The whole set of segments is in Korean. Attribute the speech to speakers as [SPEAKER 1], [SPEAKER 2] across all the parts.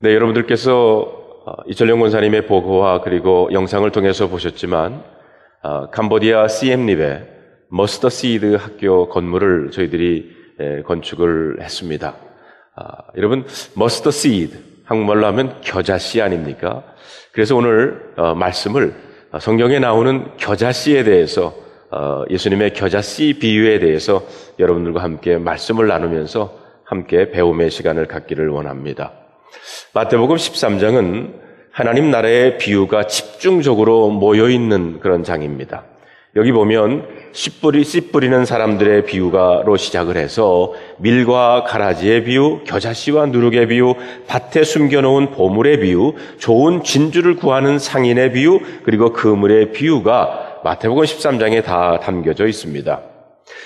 [SPEAKER 1] 네, 여러분들께서 이철용 권사님의 보고와 그리고 영상을 통해서 보셨지만 캄보디아 시엠립의 머스터 시드 학교 건물을 저희들이 건축을 했습니다. 여러분, 머스터 시드 한국말로 하면 겨자씨 아닙니까? 그래서 오늘 말씀을 성경에 나오는 겨자씨에 대해서 예수님의 겨자씨 비유에 대해서 여러분들과 함께 말씀을 나누면서 함께 배움의 시간을 갖기를 원합니다. 마태복음 13장은 하나님 나라의 비유가 집중적으로 모여있는 그런 장입니다. 여기 보면 씨 뿌리는 사람들의 비유가로 시작을 해서 밀과 가라지의 비유, 겨자씨와 누룩의 비유, 밭에 숨겨놓은 보물의 비유, 좋은 진주를 구하는 상인의 비유, 그리고 그물의 비유가 마태복음 13장에 다 담겨져 있습니다.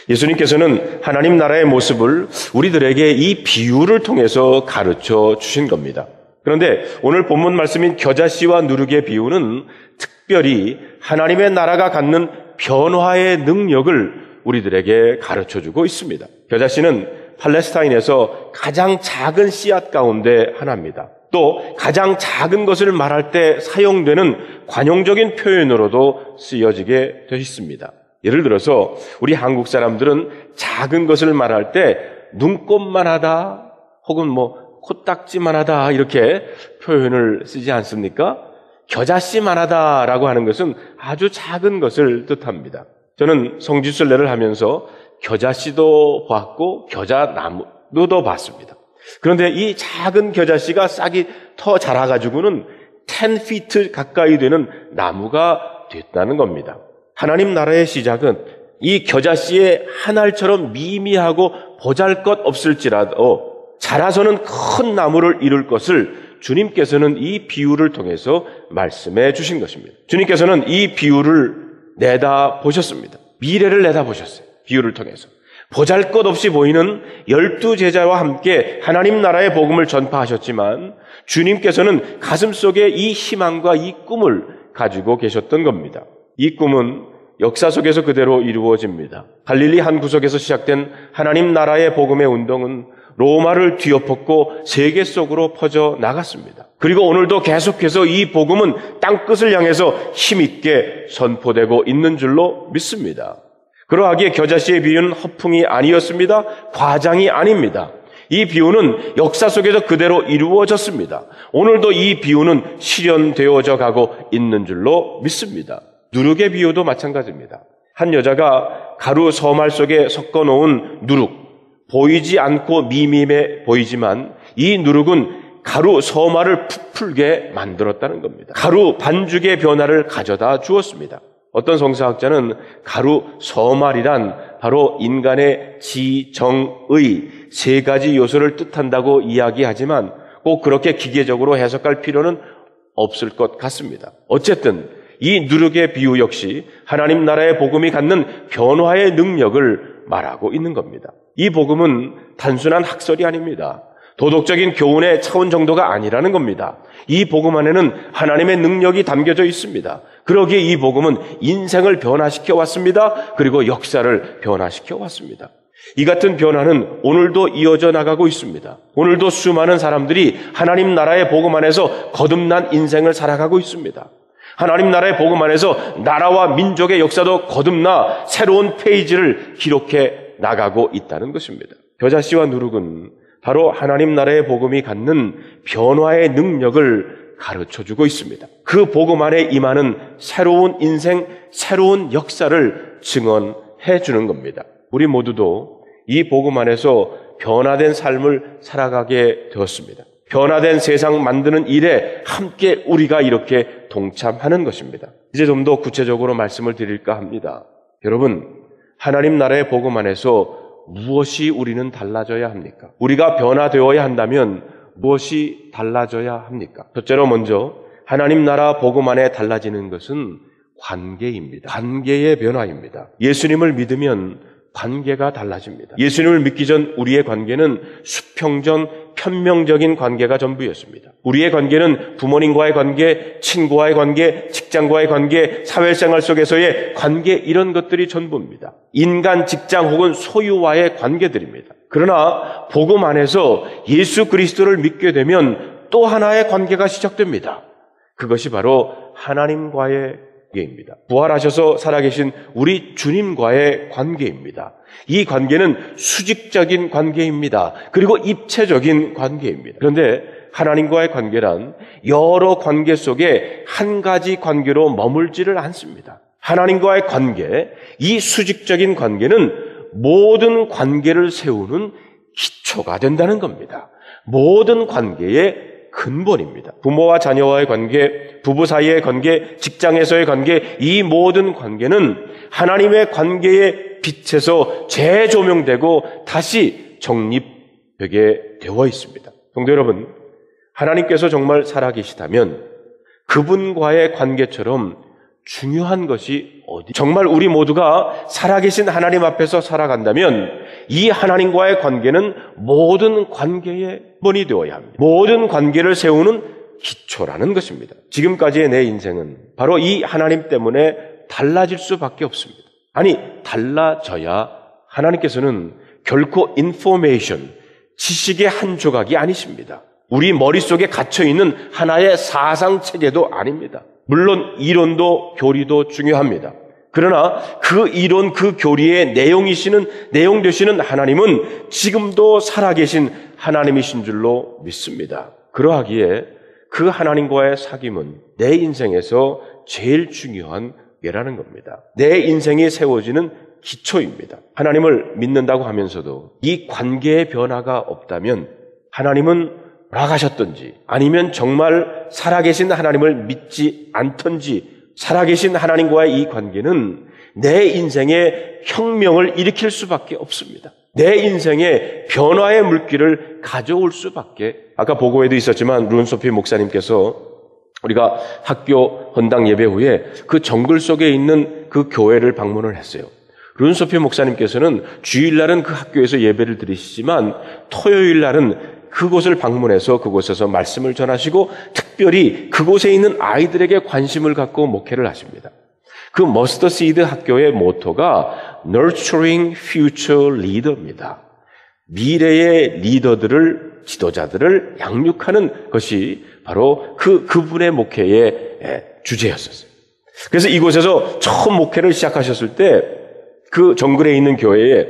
[SPEAKER 1] 예수님께서는 하나님 나라의 모습을 우리들에게 이 비유를 통해서 가르쳐 주신 겁니다. 그런데 오늘 본문 말씀인 겨자씨와 누룩의 비유는 특별히 하나님의 나라가 갖는 변화의 능력을 우리들에게 가르쳐 주고 있습니다. 겨자씨는 팔레스타인에서 가장 작은 씨앗 가운데 하나입니다. 또 가장 작은 것을 말할 때 사용되는 관용적인 표현으로도 쓰여지게 되어 있습니다. 예를 들어서 우리 한국 사람들은 작은 것을 말할 때 눈곱만 하다 혹은 코딱지만 하다 이렇게 표현을 쓰지 않습니까? 겨자씨만 하다라고 하는 것은 아주 작은 것을 뜻합니다. 저는 성지순례를 하면서 겨자씨도 봤고 겨자나무도 봤습니다. 그런데 이 작은 겨자씨가 싹이 더 자라가지고는 10피트 가까이 되는 나무가 됐다는 겁니다. 하나님 나라의 시작은 이 겨자씨의 한 알처럼 미미하고 보잘것없을지라도 자라서는 큰 나무를 이룰 것을 주님께서는 이 비유를 통해서 말씀해 주신 것입니다. 주님께서는 이 비유를 내다보셨습니다. 미래를 내다보셨어요. 비유를 통해서. 보잘것없이 보이는 12제자와 함께 하나님 나라의 복음을 전파하셨지만 주님께서는 가슴속에 이 희망과 이 꿈을 가지고 계셨던 겁니다. 이 꿈은 역사 속에서 그대로 이루어집니다. 갈릴리 한 구석에서 시작된 하나님 나라의 복음의 운동은 로마를 뒤엎었고 세계 속으로 퍼져 나갔습니다. 그리고 오늘도 계속해서 이 복음은 땅끝을 향해서 힘있게 선포되고 있는 줄로 믿습니다. 그러하기에 겨자씨의 비유는 허풍이 아니었습니다. 과장이 아닙니다. 이 비유는 역사 속에서 그대로 이루어졌습니다. 오늘도 이 비유는 실현되어져 가고 있는 줄로 믿습니다. 누룩의 비유도 마찬가지입니다. 한 여자가 가루 서말 속에 섞어놓은 누룩, 보이지 않고 미미해 보이지만 이 누룩은 가루 서말을 부풀게 만들었다는 겁니다. 가루 반죽의 변화를 가져다 주었습니다. 어떤 성서학자는 가루 서말이란 바로 인간의 지, 정, 의 세 가지 요소를 뜻한다고 이야기하지만 꼭 그렇게 기계적으로 해석할 필요는 없을 것 같습니다. 어쨌든 이 누룩의 비유 역시 하나님 나라의 복음이 갖는 변화의 능력을 말하고 있는 겁니다. 이 복음은 단순한 학설이 아닙니다. 도덕적인 교훈의 차원 정도가 아니라는 겁니다. 이 복음 안에는 하나님의 능력이 담겨져 있습니다. 그러기에 이 복음은 인생을 변화시켜 왔습니다. 그리고 역사를 변화시켜 왔습니다. 이 같은 변화는 오늘도 이어져 나가고 있습니다. 오늘도 수많은 사람들이 하나님 나라의 복음 안에서 거듭난 인생을 살아가고 있습니다. 하나님 나라의 복음 안에서 나라와 민족의 역사도 거듭나 새로운 페이지를 기록해 나가고 있다는 것입니다. 겨자씨와 누룩은 바로 하나님 나라의 복음이 갖는 변화의 능력을 가르쳐주고 있습니다. 그 복음 안에 임하는 새로운 인생, 새로운 역사를 증언해 주는 겁니다. 우리 모두도 이 복음 안에서 변화된 삶을 살아가게 되었습니다. 변화된 세상 만드는 일에 함께 우리가 이렇게 동참하는 것입니다. 이제 좀 더 구체적으로 말씀을 드릴까 합니다. 여러분, 하나님 나라의 복음 안에서 무엇이 우리는 달라져야 합니까? 우리가 변화되어야 한다면 무엇이 달라져야 합니까? 첫째로 먼저 하나님 나라 복음 안에 달라지는 것은 관계입니다. 관계의 변화입니다. 예수님을 믿으면 관계가 달라집니다. 예수님을 믿기 전 우리의 관계는 수평적, 편명적인 관계가 전부였습니다. 우리의 관계는 부모님과의 관계, 친구와의 관계, 직장과의 관계, 사회생활 속에서의 관계 이런 것들이 전부입니다. 인간, 직장 혹은 소유와의 관계들입니다. 그러나 복음 안에서 예수 그리스도를 믿게 되면 또 하나의 관계가 시작됩니다. 그것이 바로 하나님과의 관계입니다. 부활하셔서 살아계신 우리 주님과의 관계입니다. 이 관계는 수직적인 관계입니다. 그리고 입체적인 관계입니다. 그런데 하나님과의 관계란 여러 관계 속에 한 가지 관계로 머물지를 않습니다. 하나님과의 관계, 이 수직적인 관계는 모든 관계를 세우는 기초가 된다는 겁니다. 모든 관계의 근본입니다. 부모와 자녀와의 관계, 부부 사이의 관계, 직장에서의 관계, 이 모든 관계는 하나님의 관계의 빛에서 재조명되고 다시 정립되게 되어 있습니다. 성도 여러분, 하나님께서 정말 살아계시다면 그분과의 관계처럼 중요한 것이 정말 우리 모두가 살아계신 하나님 앞에서 살아간다면 이 하나님과의 관계는 모든 관계의 근본이 되어야 합니다. 모든 관계를 세우는 기초라는 것입니다. 지금까지의 내 인생은 바로 이 하나님 때문에 달라질 수밖에 없습니다. 아니, 달라져야 하나님께서는 결코 인포메이션, 지식의 한 조각이 아니십니다. 우리 머릿속에 gat혀있는 하나의 사상체계도 아닙니다. 물론 이론도 교리도 중요합니다. 그러나 그 이론, 그 교리의 내용 되시는 하나님은 지금도 살아계신 하나님이신 줄로 믿습니다. 그러하기에 그 하나님과의 사귐은 내 인생에서 제일 중요한 예라는 겁니다. 내 인생이 세워지는 기초입니다. 하나님을 믿는다고 하면서도 이 관계의 변화가 없다면 하나님은 돌아가셨던지 아니면 정말 살아계신 하나님을 믿지 않던지 살아계신 하나님과의 이 관계는 내 인생에 혁명을 일으킬 수밖에 없습니다. 내 인생에 변화의 물기를 가져올 수밖에. 아까 보고에도 있었지만 룬소피 목사님께서 우리가 학교 헌당 예배 후에 그 정글 속에 있는 그 교회를 방문을 했어요. 룬소피 목사님께서는 주일날은 그 학교에서 예배를 드리시지만 토요일날은 그곳을 방문해서 그곳에서 말씀을 전하시고 특별히 그곳에 있는 아이들에게 관심을 갖고 목회를 하십니다. 그 머스터드 시드 학교의 모토가 Nurturing Future Leader입니다. 미래의 리더들을, 지도자들을 양육하는 것이 바로 그분의 목회의 주제였었어요. 그래서 이곳에서 처음 목회를 시작하셨을 때 그 정글에 있는 교회에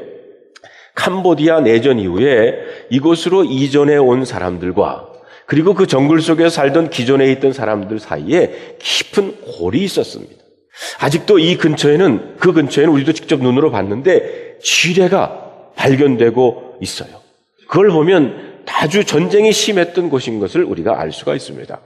[SPEAKER 1] 캄보디아 내전 이후에 이곳으로 이전해 온 사람들과 그리고 그 정글 속에 살던 기존에 있던 사람들 사이에 깊은 골이 있었습니다. 아직도 그 근처에는 우리도 직접 눈으로 봤는데 지뢰가 발견되고 있어요. 그걸 보면 아주 전쟁이 심했던 곳인 것을 우리가 알 수가 있습니다.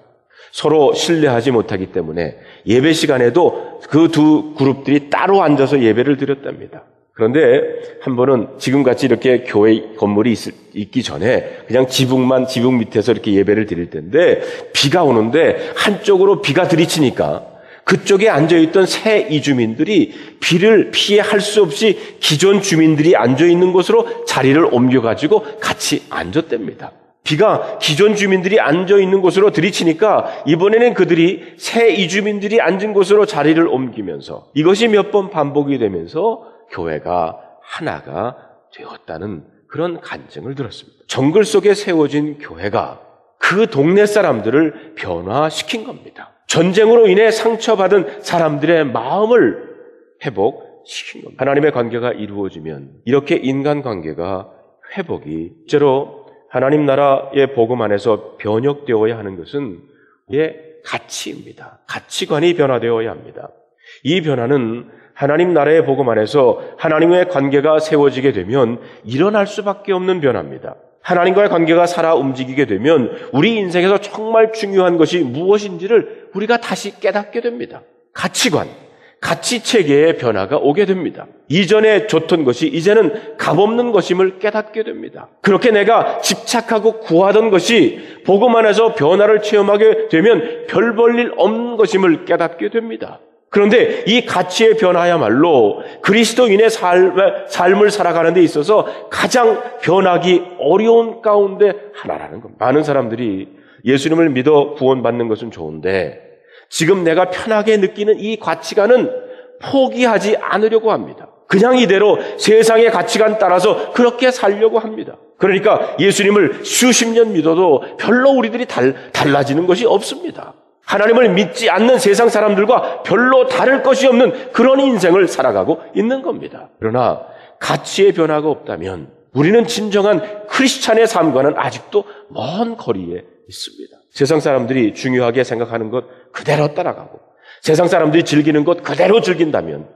[SPEAKER 1] 서로 신뢰하지 못하기 때문에 예배 시간에도 그 두 그룹들이 따로 앉아서 예배를 드렸답니다. 그런데 한 번은 지금같이 이렇게 교회 건물이 있기 전에 그냥 지붕 밑에서 이렇게 예배를 드릴 텐데 비가 오는데 한쪽으로 비가 들이치니까 그쪽에 앉아있던 새 이주민들이 비를 피해 할 수 없이 기존 주민들이 앉아있는 곳으로 자리를 옮겨가지고 같이 앉았답니다. 비가 기존 주민들이 앉아있는 곳으로 들이치니까 이번에는 그들이 새 이주민들이 앉은 곳으로 자리를 옮기면서 이것이 몇 번 반복이 되면서 교회가 하나가 되었다는 그런 간증을 들었습니다. 정글 속에 세워진 교회가 그 동네 사람들을 변화시킨 겁니다. 전쟁으로 인해 상처받은 사람들의 마음을 회복시킨 겁니다. 하나님의 관계가 이루어지면 이렇게 인간관계가 회복이 실제로 하나님 나라의 복음 안에서 변혁되어야 하는 것은 가치입니다. 가치관이 변화되어야 합니다. 이 변화는 하나님 나라의 복음 안에서 하나님의 관계가 세워지게 되면 일어날 수밖에 없는 변화입니다. 하나님과의 관계가 살아 움직이게 되면 우리 인생에서 정말 중요한 것이 무엇인지를 우리가 다시 깨닫게 됩니다. 가치관, 가치체계의 변화가 오게 됩니다. 이전에 좋던 것이 이제는 값없는 것임을 깨닫게 됩니다. 그렇게 내가 집착하고 구하던 것이 복음 안에서 변화를 체험하게 되면 별 볼 일 없는 것임을 깨닫게 됩니다. 그런데 이 가치의 변화야말로 그리스도인의 삶을 살아가는 데 있어서 가장 변하기 어려운 가운데 하나라는 겁니다. 많은 사람들이 예수님을 믿어 구원받는 것은 좋은데 지금 내가 편하게 느끼는 이 가치관은 포기하지 않으려고 합니다. 그냥 이대로 세상의 가치관 따라서 그렇게 살려고 합니다. 그러니까 예수님을 수십 년 믿어도 별로 우리들이 달라지는 것이 없습니다. 하나님을 믿지 않는 세상 사람들과 별로 다를 것이 없는 그런 인생을 살아가고 있는 겁니다. 그러나 가치의 변화가 없다면 우리는 진정한 크리스찬의 삶과는 아직도 먼 거리에 있습니다. 세상 사람들이 중요하게 생각하는 것 그대로 따라가고 세상 사람들이 즐기는 것 그대로 즐긴다면,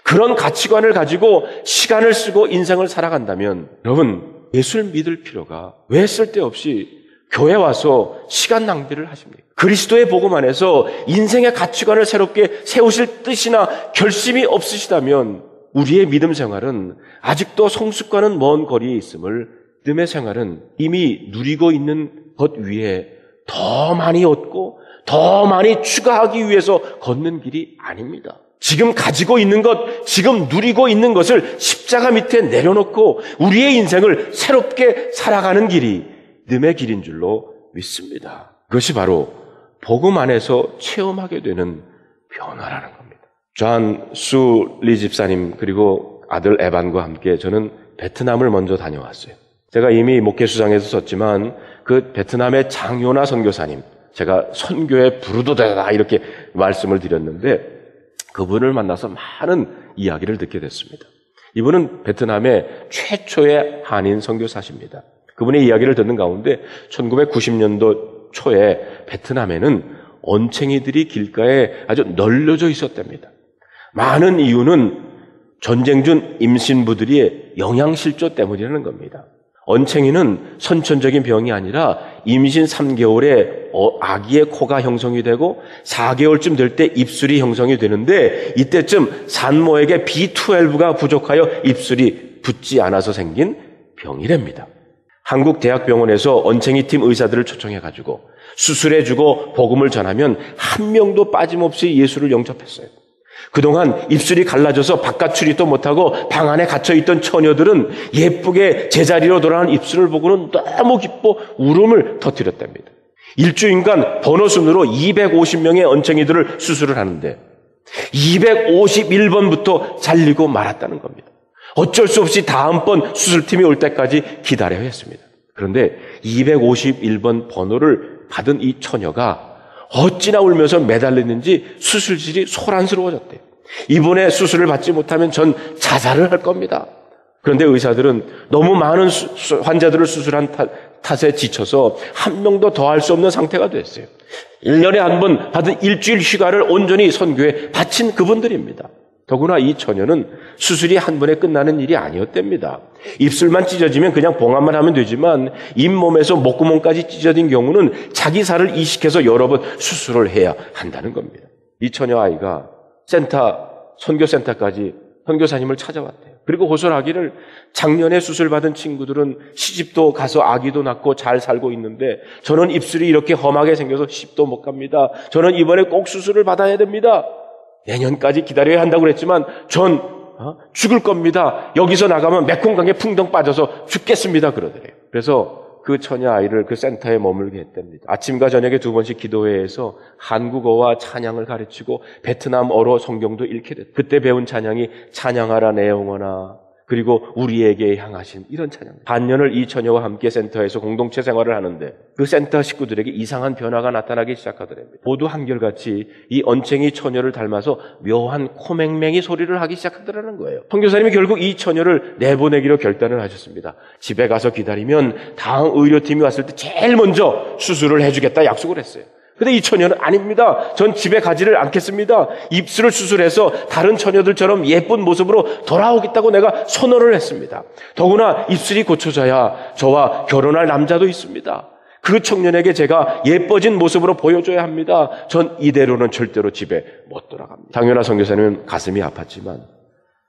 [SPEAKER 1] 그런 가치관을 가지고 시간을 쓰고 인생을 살아간다면 여러분, 예수를 믿을 필요가 왜 쓸데없이 교회 와서 시간 낭비를 하십니까? 그리스도의 복음 안에서 인생의 가치관을 새롭게 세우실 뜻이나 결심이 없으시다면 우리의 믿음 생활은 아직도 성숙과는 먼 거리에 있음을, 믿음의 생활은 이미 누리고 있는 것 위에 더 많이 얻고 더 많이 추가하기 위해서 걷는 길이 아닙니다. 지금 가지고 있는 것, 지금 누리고 있는 것을 십자가 밑에 내려놓고 우리의 인생을 새롭게 살아가는 길이 믿음의 길인 줄로 믿습니다. 그것이 바로 복음 안에서 체험하게 되는 변화라는 겁니다. 존 수리 집사님 그리고 아들 에반과 함께 저는 베트남을 먼저 다녀왔어요. 제가 이미 목회수장에서 썼지만 그 베트남의 장요나 선교사님, 제가 선교의 부르도되다 이렇게 말씀을 드렸는데 그분을 만나서 많은 이야기를 듣게 됐습니다. 이분은 베트남의 최초의 한인 선교사십니다. 그분의 이야기를 듣는 가운데 1990년도 초에 베트남에는 언챙이들이 길가에 아주 널려져 있었답니다. 많은 이유는 전쟁 중 임신부들의 영양실조 때문이라는 겁니다. 언챙이는 선천적인 병이 아니라 임신 3개월에 아기의 코가 형성이 되고 4개월쯤 될 때 입술이 형성이 되는데 이때쯤 산모에게 B12가 부족하여 입술이 붙지 않아서 생긴 병이랍니다. 한국 대학병원에서 언챙이팀 의사들을 초청해가지고 수술해주고 복음을 전하면 한 명도 빠짐없이 예수를 영접했어요. 그동안 입술이 갈라져서 바깥 출입도 못하고 방 안에 갇혀있던 처녀들은 예쁘게 제자리로 돌아온 입술을 보고는 너무 기뻐 울음을 터뜨렸답니다. 일주일간 번호순으로 250명의 언챙이들을 수술을 하는데 251번부터 잘리고 말았다는 겁니다. 어쩔 수 없이 다음번 수술팀이 올 때까지 기다려야 했습니다. 그런데 251번 번호를 받은 이 처녀가 어찌나 울면서 매달리는지 수술실이 소란스러워졌대요. 이번에 수술을 받지 못하면 전 자살을 할 겁니다. 그런데 의사들은 너무 많은 환자들을 수술한 탓에 지쳐서 한 명도 더 할 수 없는 상태가 됐어요. 1년에 한 번 받은 일주일 휴가를 온전히 선교에 바친 그분들입니다. 더구나 이 처녀는 수술이 한 번에 끝나는 일이 아니었답니다. 입술만 찢어지면 그냥 봉합만 하면 되지만 잇몸에서 목구멍까지 찢어진 경우는 자기 살을 이식해서 여러 번 수술을 해야 한다는 겁니다. 이 처녀 아이가 선교센터까지 선교사님을 찾아왔대요. 그리고 호소하기를 작년에 수술받은 친구들은 시집도 가서 아기도 낳고 잘 살고 있는데 저는 입술이 이렇게 험하게 생겨서 시집도 못 갑니다. 저는 이번에 꼭 수술을 받아야 됩니다. 내년까지 기다려야 한다고 그랬지만 전 죽을 겁니다. 여기서 나가면 메콩강에 풍덩 빠져서 죽겠습니다. 그러더래요. 그래서 그 처녀 아이를 그 센터에 머물게 했답니다. 아침과 저녁에 2번씩 기도회에서 한국어와 찬양을 가르치고 베트남어로 성경도 읽게 됐다. 그때 배운 찬양이 찬양하라 내 영혼아, 그리고 우리에게 향하신 이런 찬양. 반년을 이 처녀와 함께 센터에서 공동체 생활을 하는데 그 센터 식구들에게 이상한 변화가 나타나기 시작하더랍니다. 모두 한결같이 이 언챙이 처녀를 닮아서 묘한 코맹맹이 소리를 하기 시작하더라는 거예요. 선교사님이 결국 이 처녀를 내보내기로 결단을 하셨습니다. 집에 가서 기다리면 다음 의료팀이 왔을 때 제일 먼저 수술을 해주겠다 약속을 했어요. 근데 이 처녀는 아닙니다. 전 집에 가지를 않겠습니다. 입술을 수술해서 다른 처녀들처럼 예쁜 모습으로 돌아오겠다고 내가 선언을 했습니다. 더구나 입술이 고쳐져야 저와 결혼할 남자도 있습니다. 그 청년에게 제가 예뻐진 모습으로 보여줘야 합니다. 전 이대로는 절대로 집에 못 돌아갑니다. 장윤아 선교사님은 가슴이 아팠지만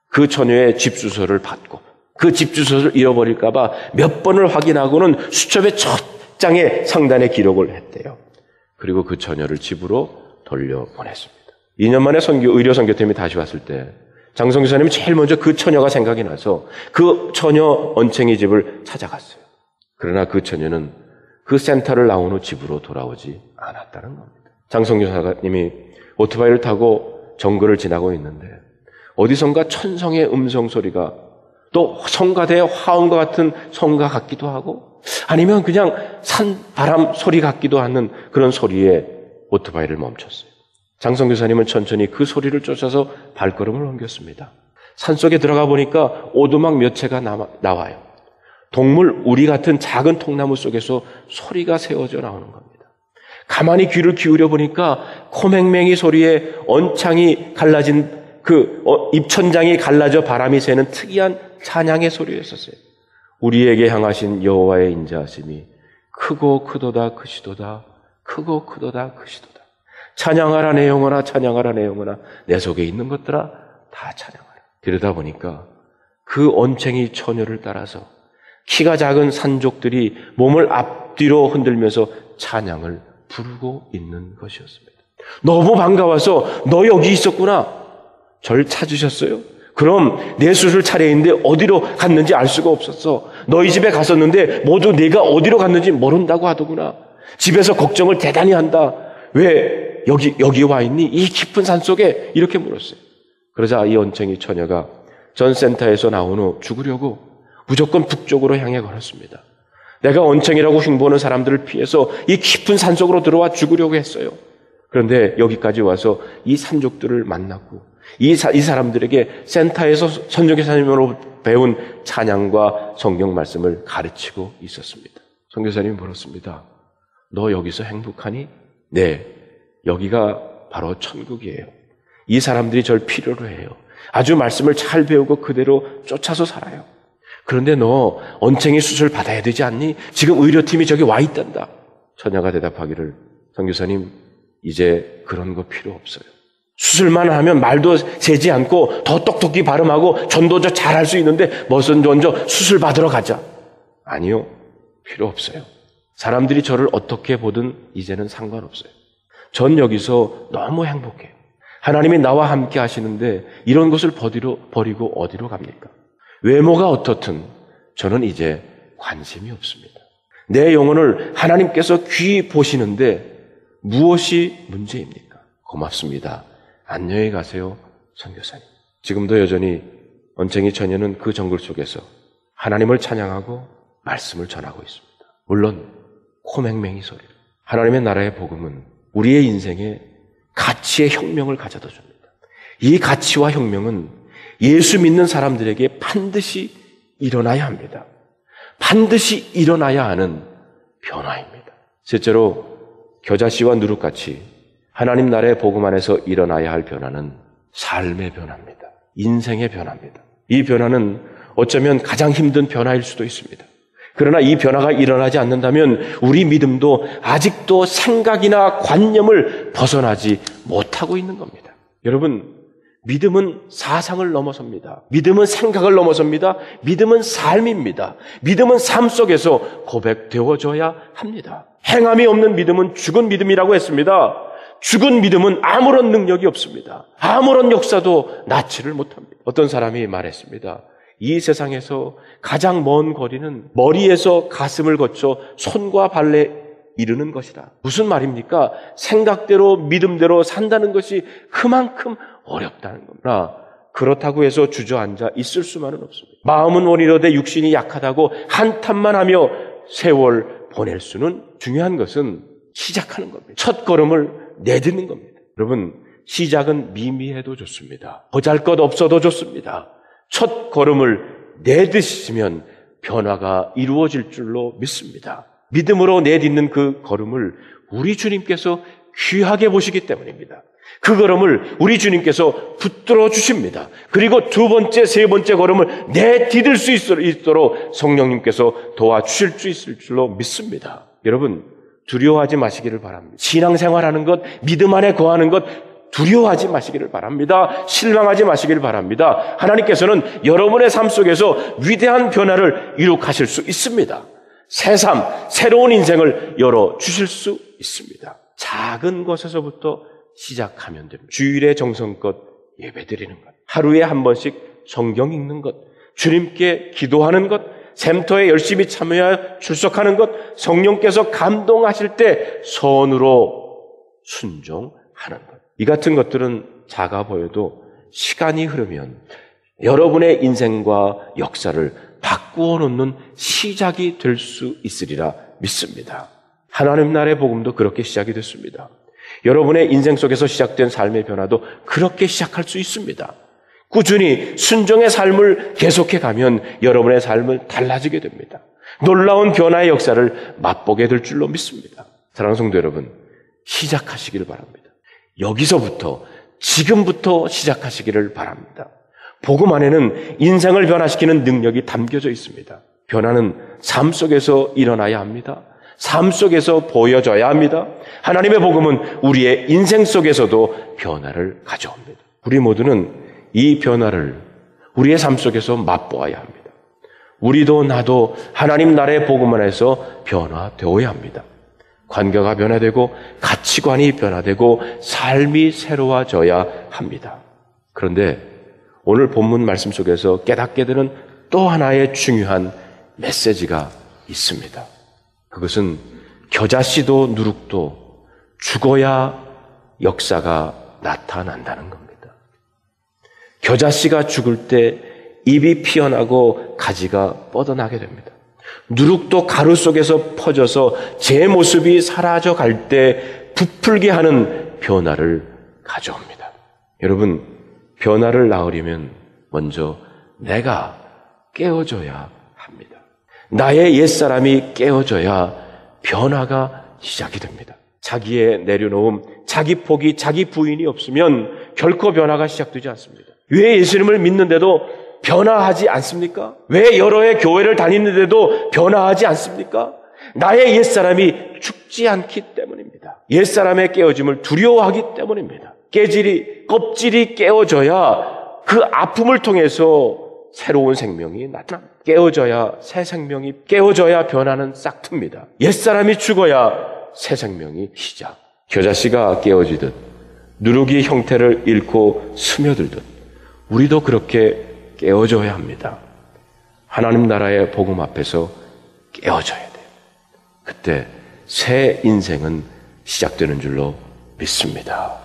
[SPEAKER 1] 그 처녀의 집 주소를 받고 그 집 주소를 잃어버릴까 봐 몇 번을 확인하고는 수첩의 첫 장에 상단에 기록을 했대요. 그리고 그 처녀를 집으로 돌려보냈습니다. 2년 만에 의료 선교팀이 다시 왔을 때 장성 교사님이 제일 먼저 그 처녀가 생각이 나서 그 처녀 언챙이 집을 찾아갔어요. 그러나 그 처녀는 그 센터를 나온 후 집으로 돌아오지 않았다는 겁니다. 장성 교사님이 오토바이를 타고 정글을 지나고 있는데 어디선가 천성의 음성 소리가, 또 성가대의 화음과 같은 성가 같기도 하고, 아니면 그냥 산바람 소리 같기도 하는 그런 소리에 오토바이를 멈췄어요. 장성교사님은 천천히 그 소리를 쫓아서 발걸음을 옮겼습니다. 산속에 들어가 보니까 오두막 몇 채가 나와요. 동물 우리 같은 작은 통나무 속에서 소리가 새어져 나오는 겁니다. 가만히 귀를 기울여 보니까 코맹맹이 소리에 언창이 갈라진 입천장이 갈라져 바람이 새는 특이한 찬양의 소리였었어요. 우리에게 향하신 여호와의 인자하심이 크고 크도다 크시도다, 크고 크도다 크시도다. 찬양하라 내 영혼아, 찬양하라 내 영혼아, 내 속에 있는 것들아 다 찬양하라. 그러다 보니까 그 언챙이 처녀를 따라서 키가 작은 산족들이 몸을 앞뒤로 흔들면서 찬양을 부르고 있는 것이었습니다. 너무 반가워서 너 여기 있었구나. 절 찾으셨어요? 그럼 내 수술 차례인데 어디로 갔는지 알 수가 없었어. 너희 집에 갔었는데 모두 내가 어디로 갔는지 모른다고 하더구나. 집에서 걱정을 대단히 한다. 왜 여기 와 있니? 이 깊은 산속에. 이렇게 물었어요. 그러자 이 언챙이 처녀가 전 센터에서 나온 후 죽으려고 무조건 북쪽으로 향해 걸었습니다. 내가 언챙이라고 흉보는 사람들을 피해서 이 깊은 산속으로 들어와 죽으려고 했어요. 그런데 여기까지 와서 이 산족들을 만났고 이 사람들에게 센터에서 선교사님으로 배운 찬양과 성경 말씀을 가르치고 있었습니다. 선교사님이 물었습니다. 너 여기서 행복하니? 네, 여기가 바로 천국이에요. 이 사람들이 절 필요로 해요. 아주 말씀을 잘 배우고 그대로 쫓아서 살아요. 그런데 너 언챙이 수술 받아야 되지 않니? 지금 의료팀이 저기 와 있단다. 처녀가 대답하기를, 선교사님, 이제 그런 거 필요 없어요. 수술만 하면 말도 세지 않고 더 똑똑히 발음하고 전도도 잘할 수 있는데 먼저 수술 받으러 가자. 아니요, 필요 없어요. 사람들이 저를 어떻게 보든 이제는 상관없어요. 전 여기서 너무 행복해요. 하나님이 나와 함께 하시는데 이런 것을 버리고 어디로 갑니까? 외모가 어떻든 저는 이제 관심이 없습니다. 내 영혼을 하나님께서 귀히 보시는데 무엇이 문제입니까? 고맙습니다. 안녕히 가세요, 선교사님. 지금도 여전히 언챙이 처녀는 그 정글 속에서 하나님을 찬양하고 말씀을 전하고 있습니다. 물론 코맹맹이 소리. 하나님의 나라의 복음은 우리의 인생에 가치의 혁명을 가져다 줍니다. 이 가치와 혁명은 예수 믿는 사람들에게 반드시 일어나야 합니다. 반드시 일어나야 하는 변화입니다. 실제로 겨자씨와 누룩같이 하나님 나라의 복음 안에서 일어나야 할 변화는 삶의 변화입니다. 인생의 변화입니다. 이 변화는 어쩌면 가장 힘든 변화일 수도 있습니다. 그러나 이 변화가 일어나지 않는다면 우리 믿음도 아직도 생각이나 관념을 벗어나지 못하고 있는 겁니다. 여러분, 믿음은 사상을 넘어섭니다. 믿음은 생각을 넘어섭니다. 믿음은 삶입니다. 믿음은 삶 속에서 고백되어져야 합니다. 행함이 없는 믿음은 죽은 믿음이라고 했습니다. 죽은 믿음은 아무런 능력이 없습니다. 아무런 역사도 낳지를 못합니다. 어떤 사람이 말했습니다. 이 세상에서 가장 먼 거리는 머리에서 가슴을 거쳐 손과 발에 이르는 것이다. 무슨 말입니까? 생각대로 믿음대로 산다는 것이 그만큼 어렵다는 겁니다. 그렇다고 해서 주저앉아 있을 수만은 없습니다. 마음은 원이로되 육신이 약하다고 한탄만 하며 세월 보낼 수는, 중요한 것은 시작하는 겁니다. 첫 걸음을 내딛는 겁니다. 여러분, 시작은 미미해도 좋습니다. 보잘것없어도 좋습니다. 첫 걸음을 내딛으시면 변화가 이루어질 줄로 믿습니다. 믿음으로 내딛는 그 걸음을 우리 주님께서 귀하게 보시기 때문입니다. 그 걸음을 우리 주님께서 붙들어 주십니다. 그리고 두 번째, 세 번째 걸음을 내디딜 수 있도록 성령님께서 도와주실 수 있을 줄로 믿습니다. 여러분, 두려워하지 마시기를 바랍니다. 신앙생활하는 것, 믿음 안에 거하는 것 두려워하지 마시기를 바랍니다. 실망하지 마시기를 바랍니다. 하나님께서는 여러분의 삶 속에서 위대한 변화를 이룩하실 수 있습니다. 새 삶, 새로운 인생을 열어주실 수 있습니다. 작은 것에서부터 시작하면 됩니다. 주일에 정성껏 예배드리는 것, 하루에 한 번씩 성경 읽는 것, 주님께 기도하는 것, 샘터에 열심히 참여하여 출석하는 것, 성령께서 감동하실 때 선으로 순종하는 것. 이 같은 것들은 작아 보여도 시간이 흐르면 여러분의 인생과 역사를 바꾸어 놓는 시작이 될 수 있으리라 믿습니다. 하나님 나라의 복음도 그렇게 시작이 됐습니다. 여러분의 인생 속에서 시작된 삶의 변화도 그렇게 시작할 수 있습니다. 꾸준히 순종의 삶을 계속해 가면 여러분의 삶은 달라지게 됩니다. 놀라운 변화의 역사를 맛보게 될 줄로 믿습니다. 사랑하는 성도 여러분, 시작하시기를 바랍니다. 여기서부터, 지금부터 시작하시기를 바랍니다. 복음 안에는 인생을 변화시키는 능력이 담겨져 있습니다. 변화는 삶 속에서 일어나야 합니다. 삶 속에서 보여져야 합니다. 하나님의 복음은 우리의 인생 속에서도 변화를 가져옵니다. 우리 모두는 이 변화를 우리의 삶 속에서 맛보아야 합니다. 우리도 나도 하나님 나라의 복음 안에서 변화되어야 합니다. 관계가 변화되고 가치관이 변화되고 삶이 새로워져야 합니다. 그런데 오늘 본문 말씀 속에서 깨닫게 되는 또 하나의 중요한 메시지가 있습니다. 그것은 겨자씨도 누룩도 죽어야 역사가 나타난다는 겁니다. 겨자씨가 죽을 때 잎이 피어나고 가지가 뻗어나게 됩니다. 누룩도 가루 속에서 퍼져서 제 모습이 사라져 갈 때 부풀게 하는 변화를 가져옵니다. 여러분, 변화를 낳으려면 먼저 내가 깨어져야 합니다. 나의 옛사람이 깨어져야 변화가 시작이 됩니다. 자기의 내려놓음, 자기 포기, 자기 부인이 없으면 결코 변화가 시작되지 않습니다. 왜 예수님을 믿는데도 변화하지 않습니까? 왜 여러 해 교회를 다니는데도 변화하지 않습니까? 나의 옛사람이 죽지 않기 때문입니다. 옛사람의 깨어짐을 두려워하기 때문입니다. 껍질이 깨어져야 그 아픔을 통해서 새로운 생명이 나타납니다. 깨어져야 새 생명이, 깨어져야 변화는 싹틉니다. 옛사람이 죽어야 새 생명이 시작. 겨자씨가 깨어지듯 누룩이 형태를 잃고 스며들듯 우리도 그렇게 깨어져야 합니다. 하나님 나라의 복음 앞에서 깨어져야 돼요. 그때 새 인생은 시작되는 줄로 믿습니다.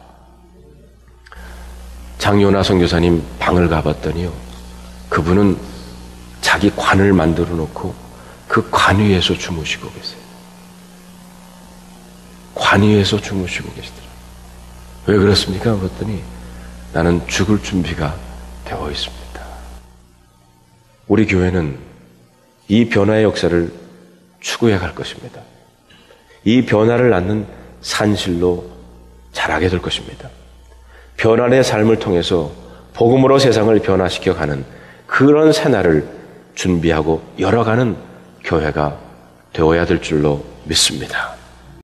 [SPEAKER 1] 장요나 선교사님 방을 가봤더니요, 그분은 자기 관을 만들어 놓고 그 관 위에서 주무시고 계세요. 관 위에서 주무시고 계시더라고요. 왜 그렇습니까? 그랬더니 나는 죽을 준비가 되어 있습니다. 우리 교회는 이 변화의 역사를 추구해 갈 것입니다. 이 변화를 낳는 산실로 자라게 될 것입니다. 변화의 삶을 통해서 복음으로 세상을 변화시켜 가는 그런 새날을 준비하고 열어가는 교회가 되어야 될 줄로 믿습니다.